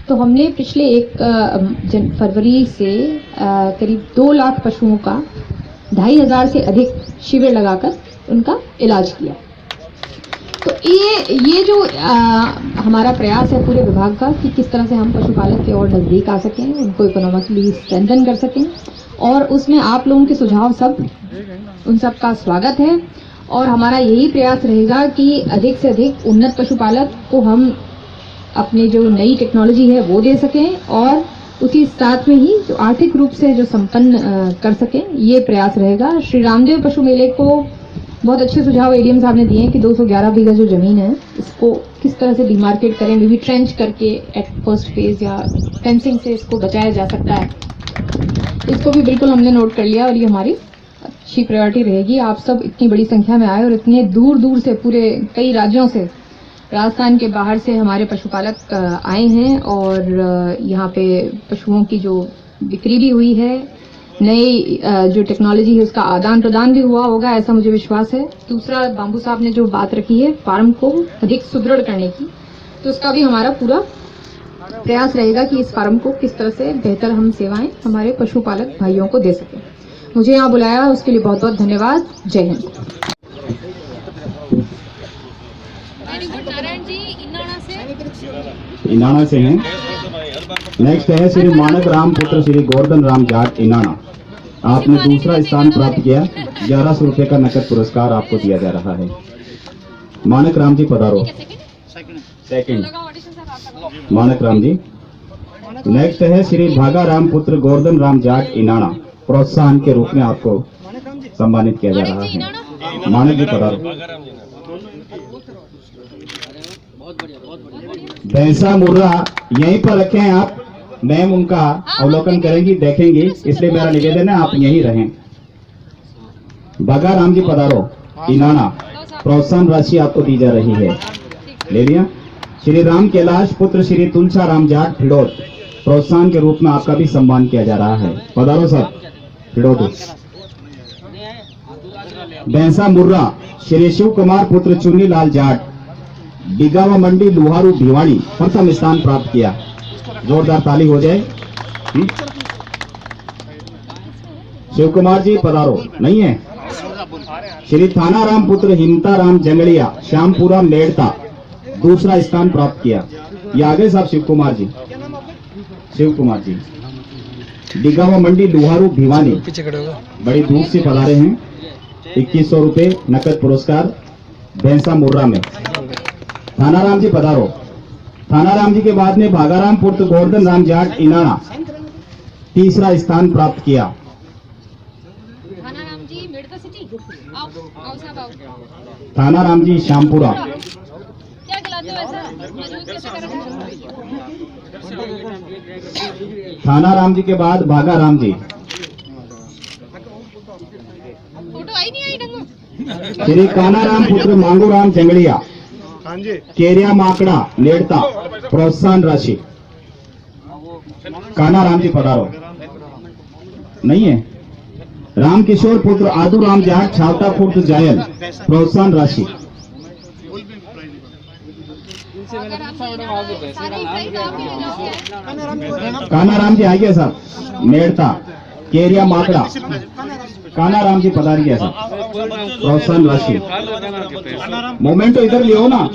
तो हमने पिछले 1 फरवरी से करीब 2 लाख पशुओं का 2500 से अधिक शिविर लगाकर उनका इलाज किया। तो ये जो हमारा प्रयास है पूरे विभाग का कि किस तरह से हम पशुपालक के और नज़दीक आ सकें, उनको इकोनॉमिकली स्ट्रेंथन कर सकें और उसमें आप लोगों के सुझाव उन सब का स्वागत है और हमारा यही प्रयास रहेगा कि अधिक से अधिक उन्नत पशुपालक को हम अपनी जो नई टेक्नोलॉजी है वो दे सकें और उसी साथ में ही जो आर्थिक रूप से जो संपन्न कर सकें, ये प्रयास रहेगा। श्री रामदेव पशु मेले को बहुत अच्छे सुझाव ADM साहब ने दिए हैं कि 211 बीघा जो जमीन है इसको किस तरह से डिमार्केट करें, मे बी ट्रेंच करके एट फर्स्ट फेज या फेंसिंग से इसको बचाया जा सकता है। इसको भी बिल्कुल हमने नोट कर लिया और ये हमारी अच्छी प्रायोरिटी रहेगी। आप सब इतनी बड़ी संख्या में आए और इतने दूर दूर से पूरे कई राज्यों से, राजस्थान के बाहर से हमारे पशुपालक आए हैं और यहाँ पे पशुओं की जो बिक्री भी हुई है, नई जो टेक्नोलॉजी है उसका आदान प्रदान भी हुआ होगा, ऐसा मुझे विश्वास है। दूसरा, बाबू साहब ने जो बात रखी है फार्म को अधिक सुदृढ़ करने की, तो उसका भी हमारा पूरा प्रयास रहेगा कि इस फार्म को किस तरह से बेहतर हम सेवाएं हमारे पशुपालक भाइयों को दे सकें। मुझे यहाँ बुलाया उसके लिए बहुत बहुत धन्यवाद। जय हिंद। Very good. नारायण जी इनाना से हैं। नेक्स्ट है श्री मानक राम पुत्र श्री गोवर्धन राम जाट इनाना। आपने दूसरा स्थान प्राप्त किया। 1100 रुपए का नकद पुरस्कार आपको दिया जा रहा है। मानक राम जी पधारो। सेकंड मानक राम जी। नेक्स्ट है श्री भागा राम पुत्र गोवर्धन राम जाट इनाना। प्रोत्साहन के रूप में आपको सम्मानित किया जा रहा है। मानक जी पधारो। भैंसा मुर्रा यहीं पर रखे हैं आप, मैम उनका अवलोकन करेंगी, देखेंगी, इसलिए मेरा निवेदन है आप यहीं रहें। भागा राम जी पधारो इनाना। प्रोत्साहन राशि आपको दी जा रही है, ले लिया। श्री राम कैलाश पुत्र श्री तुलसा राम जाट फिड़ौत। प्रोत्साहन के रूप में आपका भी सम्मान किया जा रहा है। पधारो सर फिड़ौत। भैंसा मुर्रा श्री शिव कुमार पुत्र चुन्नी लाल जाट बिगावा मंडी लुहारू भिवाड़ी प्रथम स्थान प्राप्त किया। जोरदार ताली हो जाए। शिव कुमार जी पधारो। नहीं है। श्री थाना राम पुत्र हिमता राम जंगलिया श्यामपुरा मेड़ता दूसरा स्थान प्राप्त किया। ये आगे साहब शिव कुमार जी। शिव कुमार जी बिगावा मंडी लुहारू भिवानी बड़ी दूर से पधारे हैं। 2100 रुपए नकद पुरस्कार भैंसा मुर्रा में। थाना राम जी पधारो। थाना राम जी के बाद में भागाराम पुत्र गोवर्धन राम जाट इनाना तीसरा स्थान प्राप्त किया। थाना राम जी मेड़ता सिटी आओ आओ साहब आओ। थाना राम जी श्यामपुरा। क्या खिलाते हो ऐसा मजबूत कैसे कर। थाना राम जी के बाद भागा राम जी। फोटो आई नहीं आई ढंगो। श्री काना राम पुत्र मांगू राम जंगलिया केरिया माकड़ा नेड़ता प्रोत्साहन राशि काना राम जी पधारो। नहीं है। रामकिशोर पुत्र आदू राम जाट छावटा खुर्द जायल, प्रोत्साहन राशि। अगर हम सारे प्राइस आप ही ले लो। काना राम जी आइए साहब। मेड़ता केरिया माकड़ा काना राम जी पधारिए साहब, प्रोत्साहन राशि। मोमेंट तो इधर लियो ना।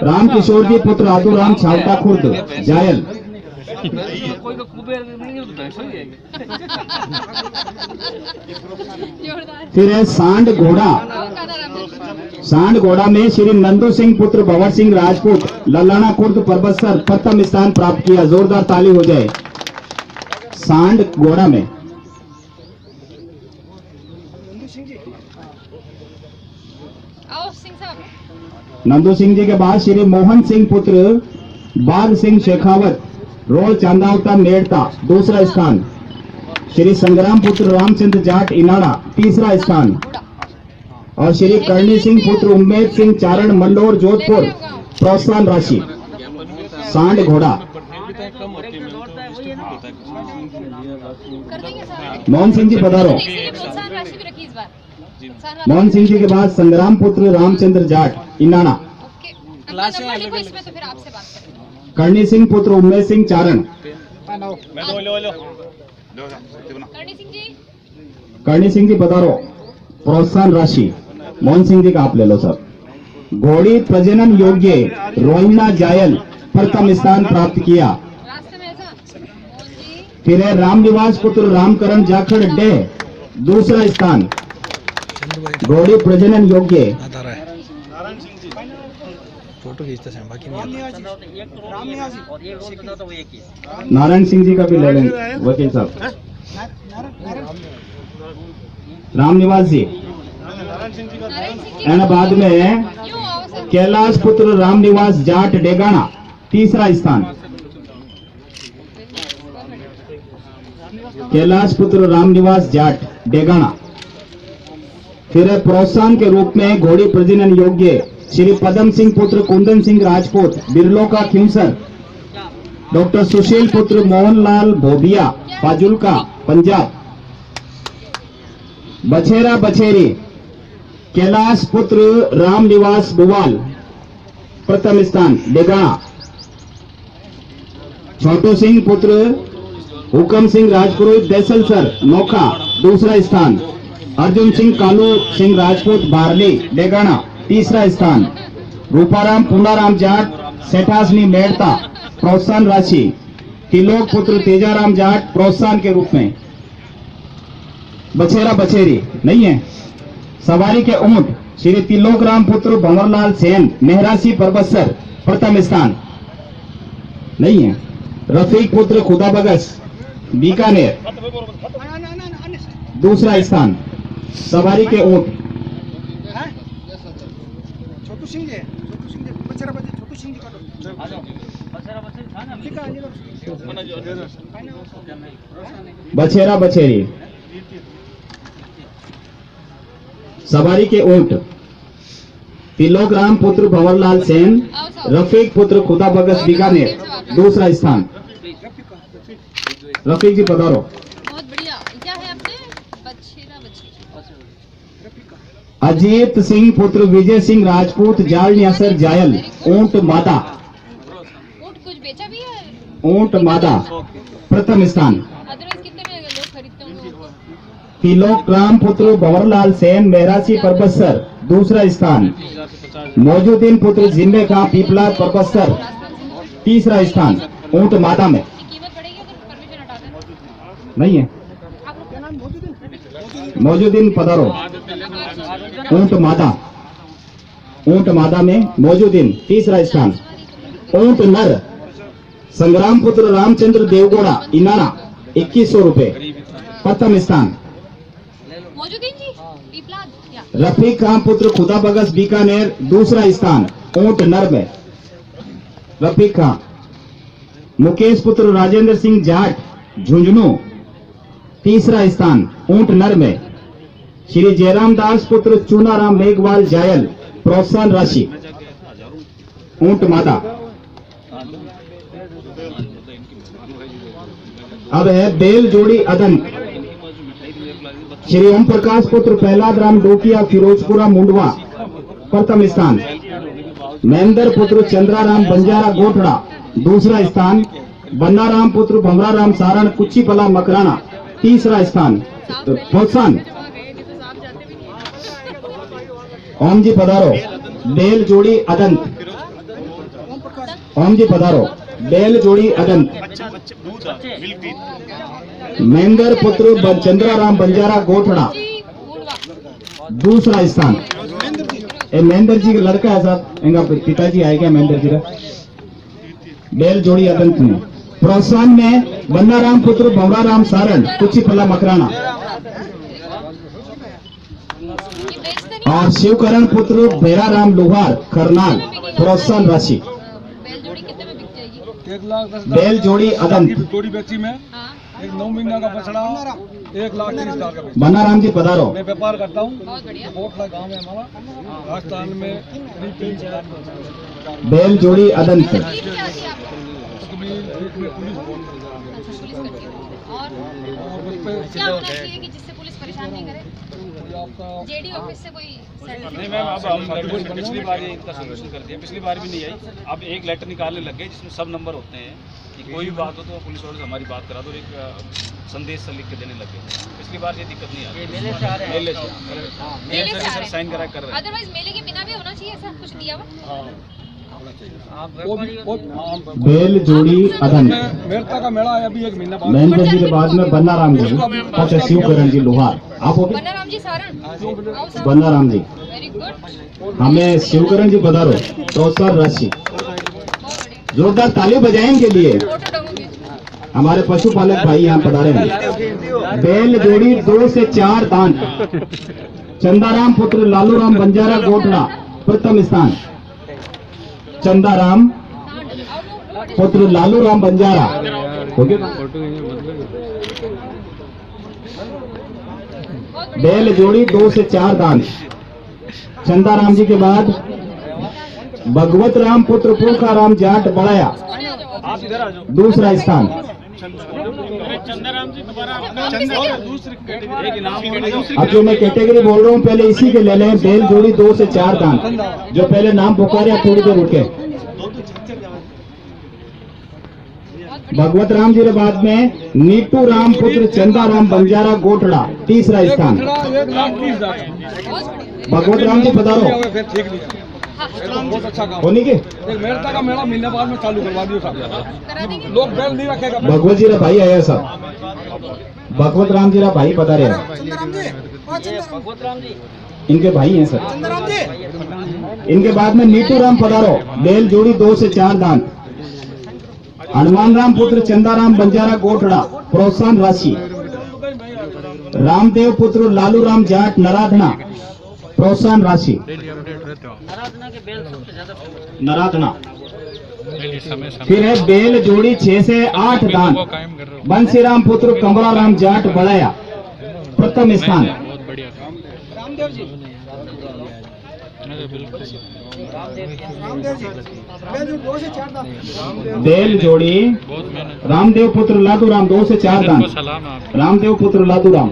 रामकिशोर जी पुत्र आदू राम छावटा खुर्द जायल। कोई का कुबेर नहीं है तो बैठ ही जाएगा। जोरदार। फिर है सांड घोड़ा। आओ काना राम जी। सांड घोड़ा में श्री नंदू सिंह पुत्र भंवर सिंह राजपूत ललाना खुर्द परबतसर प्रथम स्थान प्राप्त किया। जोरदार ताली हो जाए। सांड घोड़ा में आओ सिंह साहब। नंदू सिंह जी के बाद श्री मोहन सिंह पुत्र बाघ सिंह शेखावत रोल चांदावता मेड़ता दूसरा स्थान। श्री संग्राम पुत्र रामचंद्र जाट इनाड़ा तीसरा स्थान। और श्री करणी सिंह पुत्र उम्मेद सिंह चारण मंडोर जोधपुर प्रोत्साहन राशि। सांड घोड़ा कर देंगे सर। मोहन सिंह जी पधारो। इसीलिए प्रोत्साहन राशि भी रखी इस बार। प्रोत्साहन मोहन सिंह जी के बाद संग्राम पुत्र रामचंद्र जाट इनाड़ा। ओके। अपना नंबर लिखो इसमें तो फिर आपसे बात करेंगे। करणी सिंह पुत्र उम्मेद सिंह चारण। करणी सिंह जी पधारो। प्रोत्साहन राशि मोहन सिंह जी का आप ले लो सर। घोड़ी प्रजनन योग्य रोहिना जायल प्रथम स्थान प्राप्त किया। रास्ते में ऐसा मोहन जी। फिर है रामनिवास पुत्र रामकरण जाखड़ डे दूसरा स्थान। घोड़ी प्रजनन योग्य फोटो खींचते हैं बाकी नहीं और एक और बताओ तो वो एक ही है। नारायण सिंह जी का भी ले लेंगे वकील साहब। रामनिवास जी नारायण सिंह जी। एंड बाद में यूं आओ सर। कैलाश पुत्र रामनिवास जाट डेगाना तीसरा स्थान। कैलाश पुत्र रामनिवास जाट डेगाना। फिर है प्रोत्साहन के रूप में घोड़ी प्रजनन योग्य श्री पदम सिंह पुत्र कुंदन सिंह राजपूत बिरलो का खिमसर। डॉक्टर सुशील पुत्र मोहनलाल भोबिया फाजुल्का पंजाब। बछेरा बछेरी कैलाश पुत्र रामनिवास बुवाल प्रथम स्थान डेगाना। छोटू सिंह पुत्र हुकम सिंह राजपुरोहित देसलसर नोखा दूसरा स्थान। अर्जुन सिंह कालू सिंह राजपूत बारली डेगाना तीसरा स्थान। रूपाराम पूनाराम जाट सेठासनी मेड़ता प्रोत्साहन राशि। तिलोक पुत्र तेजाराम जाट प्रोत्साहन के रूप में। बछेरा बछेरी नहीं है। सवारी के ऊंट श्री तिलोक राम पुत्र भंवरलाल सेन मेहरासी परबतसर प्रथम स्थान नहीं है। रफीक पुत्र खुदा बगस बीकानेर दूसरा स्थान। सवारी के ऊंट छोटू सिंह जी बच्चा छोटू सिंह जी का बछेरा बछेरी सवारी के ऊंट तिलोक राम पुत्र भंवरलाल सेन रफीक पुत्र खुदा बगस बीकानेर दूसरा स्थान। रफीक जी पधारो। बहुत बढ़िया। क्या है आपने? बछेरा बछेरी। अजीत सिंह पुत्र विजय सिंह राजपूत जाल न्यासर जायल ऊंट मादा। ऊंट कुछ बेचा भी है? ऊंट मादा प्रथम स्थान। अदरवाइज कितने में लोग खरीदते होंगे ऊँट को? तिलोक राम पुत्र भंवरलाल सेन मेहरासी परबतसर दूसरा स्थान। मौजूदीन पुत्र जिम्बे खां पीपला परबतसर तीसरा स्थान। ऊंट मादा में इसकी कीमत बढ़ेगी अगर परमिशन हटा दें? नहीं है। आप लोग क्या नाम? मौजूदीन पधारो। ऊंट मादा। ऊंट मादा में मौजूदीन तीसरा स्थान। ऊंट नर संग्राम पुत्र रामचंद्र देवगौड़ा इनाना 2100 रुपए प्रथम स्थान। मौजूदीन जी पीपलाद क्या? रफीक खां पुत्र खुदा बगस बीकानेर दूसरा स्थान ऊंट नर में। रफीक खां। मुकेश पुत्र राजेंद्र सिंह जाट झुंझुनू तीसरा स्थान ऊंट नर में। श्री जयराम दास पुत्र चूनाराम मेघवाल जायल प्रोत्साहन राशि। ऊंट मादा अब है बेल जोड़ी अदंत। श्री ओम प्रकाश पुत्र प्रहलाद राम डोकिया फिरोजपुरा मुंडवा प्रथम स्थान। महेंद्र पुत्र चंद्राराम बंजारा गोठड़ा दूसरा स्थान। बन्ना राम पुत्र भमरा राम सारण कुच्चीपला मकराना तीसरा स्थान। प्रोत्साहन। ओम जी पधारो। बेल जोड़ी अदंत। ओम जी पधारो। बेल जोड़ी अदंत। महेंद्र पुत्र चंद्राराम बंजारा गोठड़ा दूसरा स्थान। महेंद्र जी का लड़का है साहब, इनका पिताजी आए क्या महेंद्र जी का। बेल जोड़ी अदंत में। प्रोत्साहन में बन्ना राम पुत्र भवरा राम सारण कुच्चीपला मकराना और शिवकरण पुत्र बेरा राम लोहार करनाल प्रोत्साहन राशि। बेल जोड़ी अदंत। जोड़ी बेची में एक 9 महीना का बछड़ा 1,30,000 का। बन्ना राम जी पधारो। मैं व्यापार करता हूँ, कोटला गांव है हमारा, राजस्थान में। बेल जोड़ी अदंत। क्या होना चाहिए कि जिससे पुलिस परेशान नहीं करे? जेडी ऑफिस से कोई नहीं मैम, अब हम पिछली बार ये इनका सोल्यूशन कर दिया, पिछली बार भी नहीं आई। अब एक लेटर निकालने लग गए जिसमें सब नंबर होते हैं कि कोई भी बात हो तो पुलिस वालों से हमारी बात करा दो, एक संदेश से लिख के देने लग गए। पिछली बार ये दिक्कत नहीं आ रही। मेले से आ रहे हैं, मेले से साइन करा कर रहे हैं। अदरवाइज मेले के बिना भी होना चाहिए ऐसा कुछ दिया हुआ। बेल जोड़ी अदंत। मेरता का मेला है अभी 1 महीना बाद। महेंद्र जी के बाद में बन्ना राम जी। अच्छा शिवकरण जी लोहार आप हो गए। बन्ना राम जी सारण। बन्ना राम जी वेरी गुड। हमें शिवकरण जी पधारो। प्रोत्साहन राशि। जोरदार ताली बजाएं इनके लिए। फोटो डालूंगी। हमारे पशुपालक भाई यहाँ पधारे हैं। बेल जोड़ी 2 से 4 दांत। चंदाराम पुत्र लालू राम बंजारा गोठड़ा प्रथम स्थान। चंदाराम पुत्र लालू राम बंजारा हो गया। बेल जोड़ी 2 से 4 दांत। चंदाराम जी के बाद भगवत राम पुत्र पुरखा राम जाट बड़ाया दूसरा स्थान। अब जो मैं कैटेगरी बोल रहा हूँ पहले इसी के ले लें। बेल जोड़ी 2 से 4 दांत। जो पहले नाम पुकारे आप थोड़ी देर रुके। भगवत राम जी के बाद में नीटू राम पुत्र चंदा राम बंजारा गोठड़ा तीसरा स्थान। 1,30,000। भगवत राम जी पधारो। ठीक नहीं बहुत अच्छा काम होनी के एक मेरता का मेला महीने बाद में चालू करवा दियो साहब। लोग बैल नहीं रखेगा। भगवत जी रा भाई आया सब। भगवत राम जी रा भाई पधारे हैं। भगवत राम जी इनके भाई हैं सर। इनके बाद में नीटू राम पधारो। बेल जोड़ी 2 से 4 दांत। हनुमान राम पुत्र चंदाराम बंजारा गोठड़ा प्रोत्साहन राशि। रामदेव पुत्र लालू राम जाट नराधना प्रोत्साहन राशि। नराधना के बेल सबसे ज्यादा नराधना। फिर है बेल जोड़ी 6 से 8 दांत। बंसीराम पुत्र कमला राम जाट बड़ाया प्रथम स्थान। बेल जोड़ी रामदेव पुत्र लादू राम 2 से 4 दांत। रामदेव पुत्र लादू राम।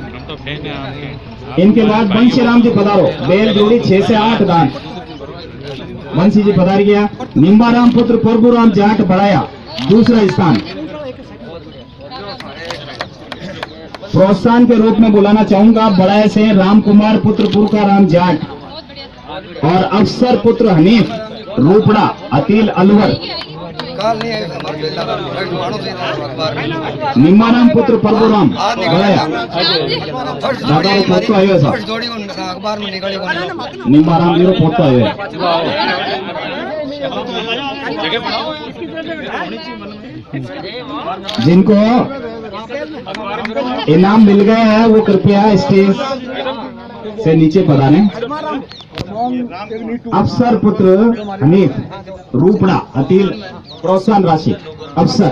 इनके बाद बंशी राम जी पधारो। बेल जोड़ी 6 से 8 दांत। बंशी जी पधार गया। निम्बा राम पुत्र प्रभु राम जाट बड़ाया दूसरा स्थान। प्रोत्साहन के रूप में बुलाना चाहूंगा बड़ाया से राम कुमार पुत्र पुरखा राम जाट और अफसर पुत्र हनीफ रूपड़ा अतील अलवर। निम्बाराम पुत्र परशुराम बड़ाया दादा को फोटो आयो सर। अखबार में निकले निम्बाराम जी को फोटो आयो जिनको इनाम मिल गया है वो कृपया स्टेज से नीचे पधारें। अफसर पुत्र हनीफ रूपड़ा अतील प्रोत्साहन राशि। अफसर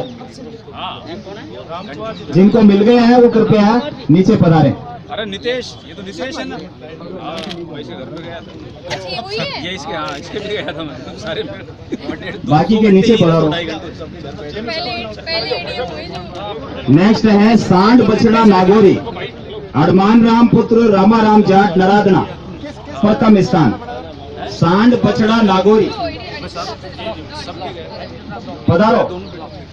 जिनको मिल गया है वो कृपया नीचे पधारें। अरे नितेश, ये तो नितेश है ना। वैसे घर पे गया था। अच्छा ये वही है। ये इसके, हाँ इसके भी गया था मैं। सारे बाकी के नीचे पधारो। पहले एडीएम हुए जो नेक्स्ट है सांड बछड़ा नागौरी, हनुमान राम पुत्र रामाराम जाट नरादना, प्रथम स्थान। सांड बछड़ा नागौरी पधारो।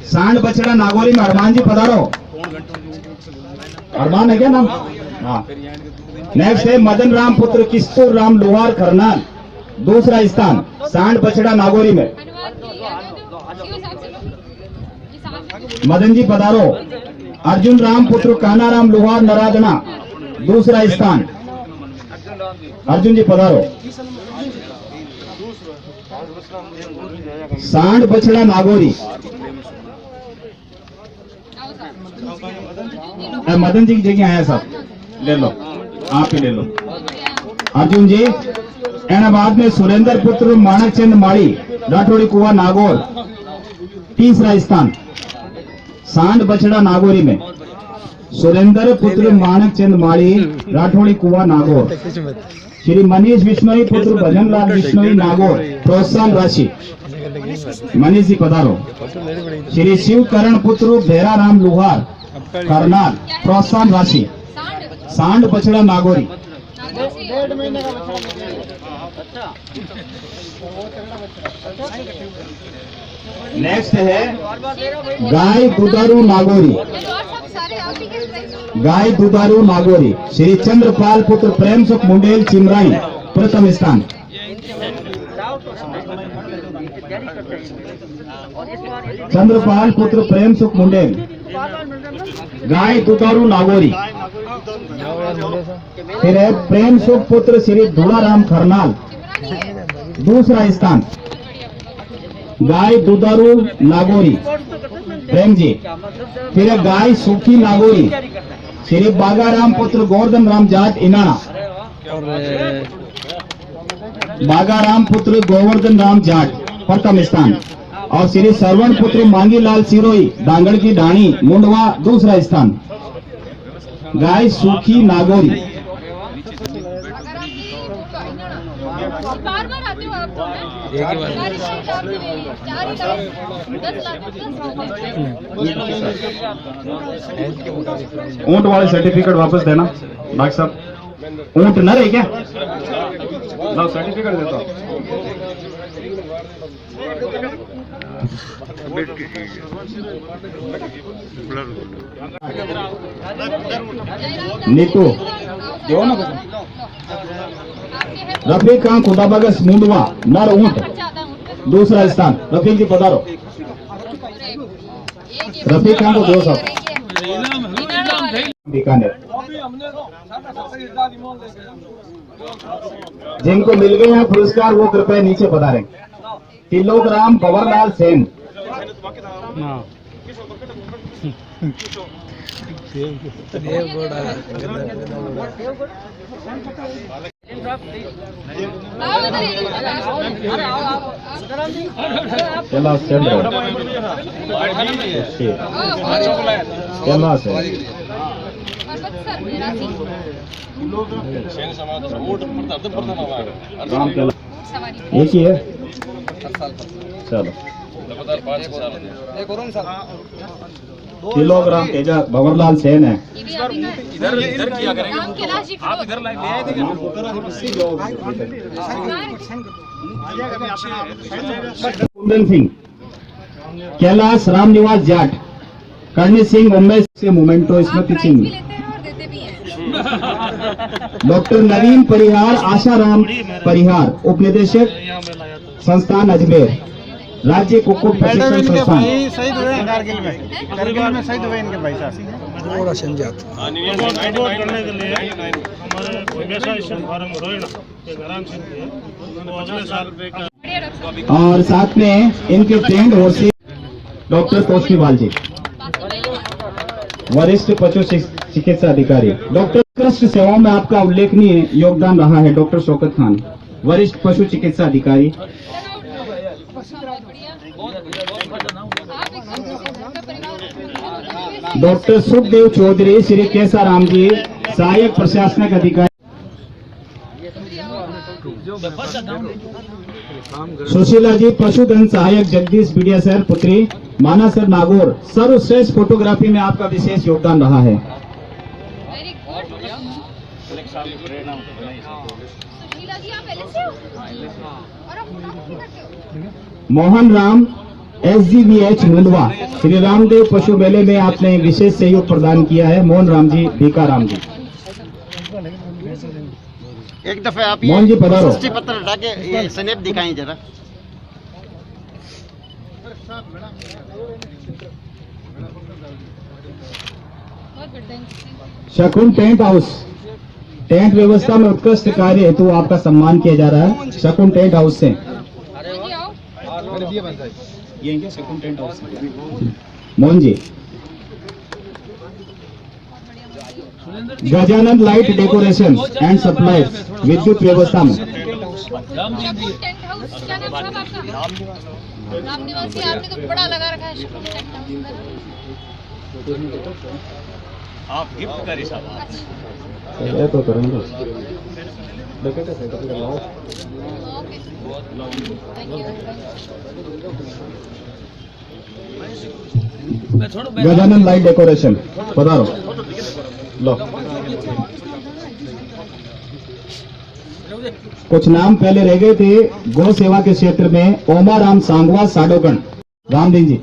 सांड बछड़ा नागौरी में हनुमान जी पधारो। अरमान है क्या नाम? हाँ। नेक्स्ट है मदन राम पुत्र किस्तूर राम लोहार करनाल, दूसरा स्थान सांड बछड़ा नागौरी में। मदन जी पधारो। अर्जुन राम पुत्र कानाराम लोहार नरादना, दूसरा स्थान। अर्जुन जी पधारो। सांड बछड़ा नागौरी। मदन जी की जगह आया साहब, ले लो, आप ही ले लो। अर्जुन जी। बाद में सुरेंद्र पुत्र माणक चंद माड़ी, राठौड़ी कुआ नागौर, तीसरा स्थान सांड बछड़ा नागौरी में। सुरेंद्र पुत्र माणक चंद माड़ी, राठौड़ी कुआ नागौर। श्री मनीष बिश्नोई पुत्र भजनलाल बिश्नोई नागौर, प्रोत्साहन राशि। मनीष जी पधारो। श्री शिव करण पुत्र भेराराम लोहार करनाल, प्रोत्साहन राशि। सांड बछड़ा नागौरी। नेक्स्ट है गाय दुधारू नागौरी। गाय दुधारू नागौरी, श्री चंद्रपाल पुत्र प्रेम सुख मुंडेल चिमराई, प्रथम स्थान। चंद्रपाल पुत्र प्रेम सुख मुंडेल, गाय दुधारू नागौरी। फिर है प्रेम सुख पुत्र श्री धूड़ाराम खरनाल, दूसरा स्थान। गाय दुधारू नागौरी प्रेम जी। फिर है गाय सुखी नागौरी, श्री बागाराम पुत्र गोवर्धन राम जाट इनाना। बागाराम पुत्र गोवर्धन राम जाट, प्रथम स्थान। और श्री सरवण पुत्र मांगीलाल सिरोई दांगड़ की डाणी मुंडवा, दूसरा स्थान। गाय सूखी नागौरी। बार-बार आते हो आप ऊंट वाले सर्टिफिकेट वापस देना डॉक्टर साहब। ऊंट न रहे क्या? लाओ सर्टिफिकेट देता हूँ। नीतू दो ना। रफीक खान खुदाबगस मुंडवा, नर ऊंट, दूसरा स्थान। रफीक जी पधारो। रफीक खान को दो साहब। बीकानेर। जिनको मिल गए हैं पुरस्कार वो कृपया नीचे पधारें। तिलोकराम भंवरलाल सेन। चला एक ही है। चलो किलोग्राम तेजा भंवरलाल सेन है। इधर किया करेंगे। आप इधर ले आए थे। कुंदन सिंह, कैलाश रामनिवास जाट, करणी सिंह मुंबई से मोमेंटो स्मृति चिन्ह। डॉक्टर नवीन परिहार आशाराम परिहार, उपनिदेशक संस्थान अजमेर, राज्य कुक्कुट प्रशिक्षण संस्थान। शहीद हुए हैं कारगिल में शहीद हुए इनके भाई साहब। करने के लिए हमारे फार्म रोहिणा के ग्राम सिंह है, वो अगले साल पे। और साथ में इनके ट्रेंड होर्सी डॉक्टर तोष्णीवाल जी, वरिष्ठ पशु चिकित्सा अधिकारी। डॉक्टर उत्कृष्ट सेवाओं में आपका उल्लेखनीय योगदान रहा है डॉक्टर शौकत खान, वरिष्ठ पशु चिकित्सा अधिकारी। डॉक्टर सुखदेव चौधरी, श्री केसाराम जी, सहायक प्रशासनिक अधिकारी सुशीला जी, पशुधन सहायक जगदीश बीडिया सर पुत्री माना सर नागौर। सर्वश्रेष्ठ फोटोग्राफी में आपका विशेष योगदान रहा है। Very good. सुशीला जी, आप LSE हो? और आप फोटोग्राफी करते हो? मोहन राम SGVH मुंडवा, श्री रामदेव पशु मेले में आपने विशेष सहयोग प्रदान किया है। मोहन राम जी, बीका राम जी। एक दफे आप मोहन जी पधारो। षष्ठी पत्र हटा के ये स्नैप दिखाएं जरा। बहुत बढ़िया। शकुन टेंट हाउस, टेंट व्यवस्था में उत्कृष्ट कार्य हेतु आपका सम्मान किया जा रहा है। शकुन टेंट हाउस से जी आओ। ये क्या Shakun tent house Mohan ji. Gajanand light decoration and supply, विद्युत व्यवस्था में। शकुन टेंट हाउस, क्या नाम साहब आपका? राम निवासी। आपने तो बड़ा लगा रखा है शकुन टेंट हाउस। आप गिफ्ट करें साहब। ये तो करेंगे। Okay, thank you. Gajanand light decoration, पधारो। लो, कुछ नाम पहले रह गए थे गौ सेवा के क्षेत्र में। ओमाराम सांगवा साडोगण, रामदीन जी।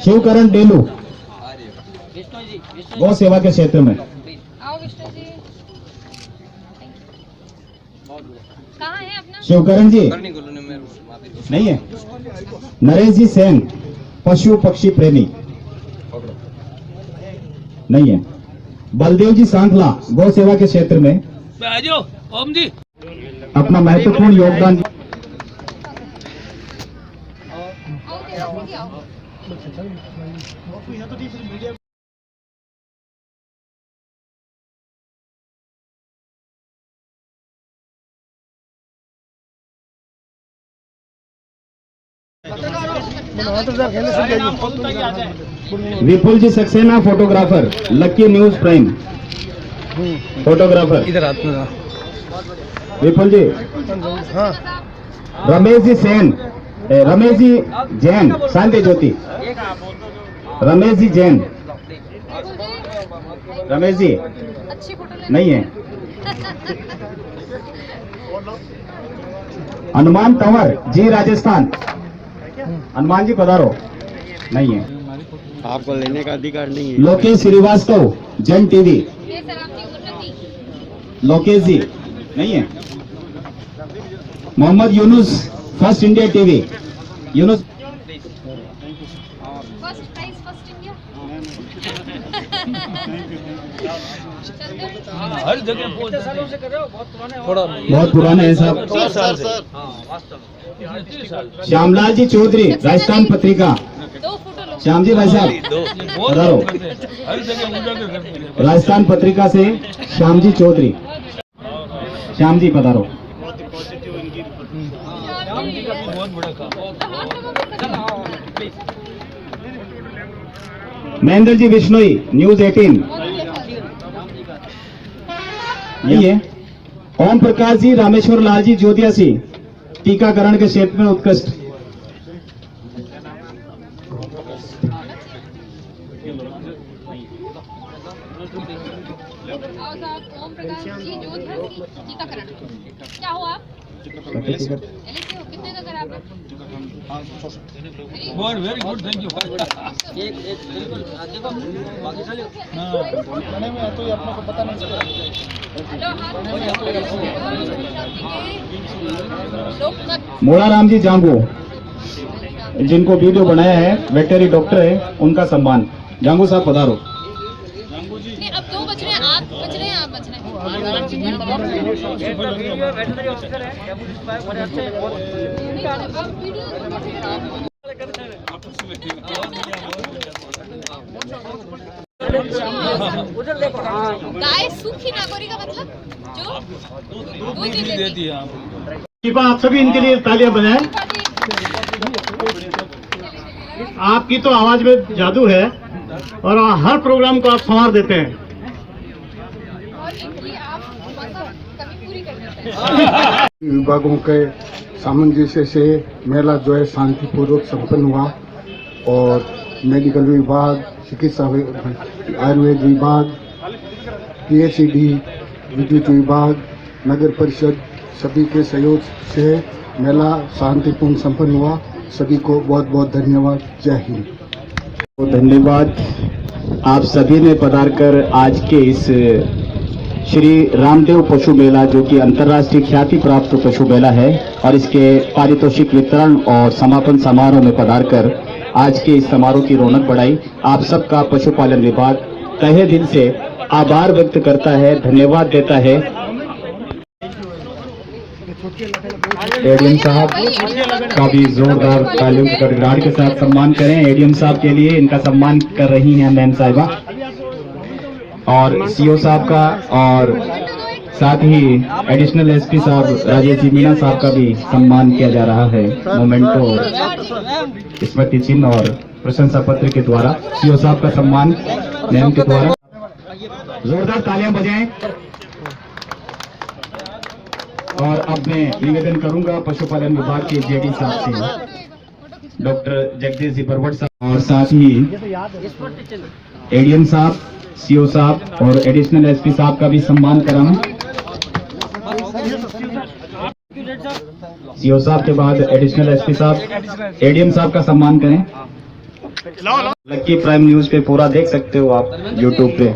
शिवकरण डेलू, गौ सेवा के क्षेत्र में। आओ विष्णु जी। कहाँ है अपना? शिवकरण जी नहीं है। नरेश जी सेन, पशु पक्षी प्रेमी नहीं है। बलदेव जी सांखला, गौ सेवा के क्षेत्र में ओम जी अपना महत्वपूर्ण योगदान। आओ तेजस्वी जी, आओ। विपुल जी सक्सेना, फोटोग्राफर, लक्की न्यूज प्राइम फोटोग्राफर। इधर विपुल जी। रमेश जी सेन, रमेश जी जैन, शांति ज्योति। रमेश जी जैन, रमेश जी अच्छी फोटो ले। नहीं है। हनुमान तंवर जी, राजस्थान। हनुमान जी पधारो। नहीं है। आपको लेने का अधिकार नहीं है। लोकेश श्रीवास्तव, जन टीवी। ये सर आपकी उन्नति। लोकेश जी नहीं है। Mohammad Yunus, first India TV. Yunus first prize first India. हर जगह पहुंच सालों से कर रहे हो, बहुत पुराने थोड़ा बहुत पुराने हैं साहब। श्यामलाल जी चौधरी, राजस्थान पत्रिका। 2 फोटो लो। श्याम जी भाई साहब पधारो। हर जगह उजागर करते हैं। राजस्थान पत्रिका से श्याम जी चौधरी। श्याम जी पधारो। बहुत बड़ा काम। महेंद्र जी बिश्नोई, न्यूज 18। यही है। ओम प्रकाश जी, रामेश्वर लाल जी, ज्योतियासी, टीकाकरण के क्षेत्र में उत्कृष्ट। ओम प्रकाश जी, ज्योतिषी, टीकाकरण। क्या हो आप? LSE हो? कितने का करा आपने? बहुत वेरी गुड, थैंक यू। एक बिल्कुल देखो बाकी चलिए। मोड़ाराम जी जांगू, जिनको वीडियो बनाया है, वेटरी डॉक्टर है, उनका सम्मान। जांगू साहब पधारो। नहीं, अब 2 बज रहे हैं, आप बज रहे हैं, आप बज रहे हैं। गाय सूखी नागौरी का मतलब जो दूध ही देती है। आप सभी इनके लिए तालियां बजाएं। आपकी तो आवाज में जादू है और हर प्रोग्राम को आप संवार देते हैं। विभागों के सामंजस्य से मेला जो है शांतिपूर्वक संपन्न हुआ और मेडिकल विभाग, चिकित्सा आयुर्वेद विभाग, पीएचईडी, विद्युत विभाग, नगर परिषद सभी के सहयोग से मेला शांतिपूर्ण संपन्न हुआ। सभी को बहुत बहुत धन्यवाद। जय हिंद। धन्यवाद आप सभी ने पधार कर आज के इस श्री रामदेव पशु मेला जो कि अंतर्राष्ट्रीय ख्याति प्राप्त पशु मेला है और इसके पारितोषिक वितरण और समापन समारोह में पधार कर आज के इस समारोह की रौनक बढ़ाई। आप सबका पशुपालन विभाग तहे दिल से आभार व्यक्त करता है, धन्यवाद देता है। एडीएम साहब का भी जोरदार तालियों की गड़गड़ाहट के साथ सम्मान करें। एडीएम साहब के लिए इनका सम्मान कर रही हैं मैम साहिबा और सीओ साहब का और साथ ही एडिशनल एसपी साहब राजेश जी मीणा साहब का भी सम्मान किया जा रहा है मोमेंटो स्मृति चिन्ह और प्रशंसा पत्र के द्वारा। सीओ साहब का सम्मान मैम के द्वारा। जोरदार तालियां बजाएं। और अब मैं निवेदन करूंगा पशुपालन विभाग के जेडी साहब से, डॉक्टर जगदीश जी बरवट साहब और साथ ही एडीएम साहब, सीओ साहब और एडिशनल एसपी साहब का भी सम्मान कराऊं। सीओ साहब के बाद एडिशनल एसपी साहब, एडीएम साहब का सम्मान करें। लक्की प्राइम न्यूज पे पूरा देख सकते हो आप यूट्यूब पे।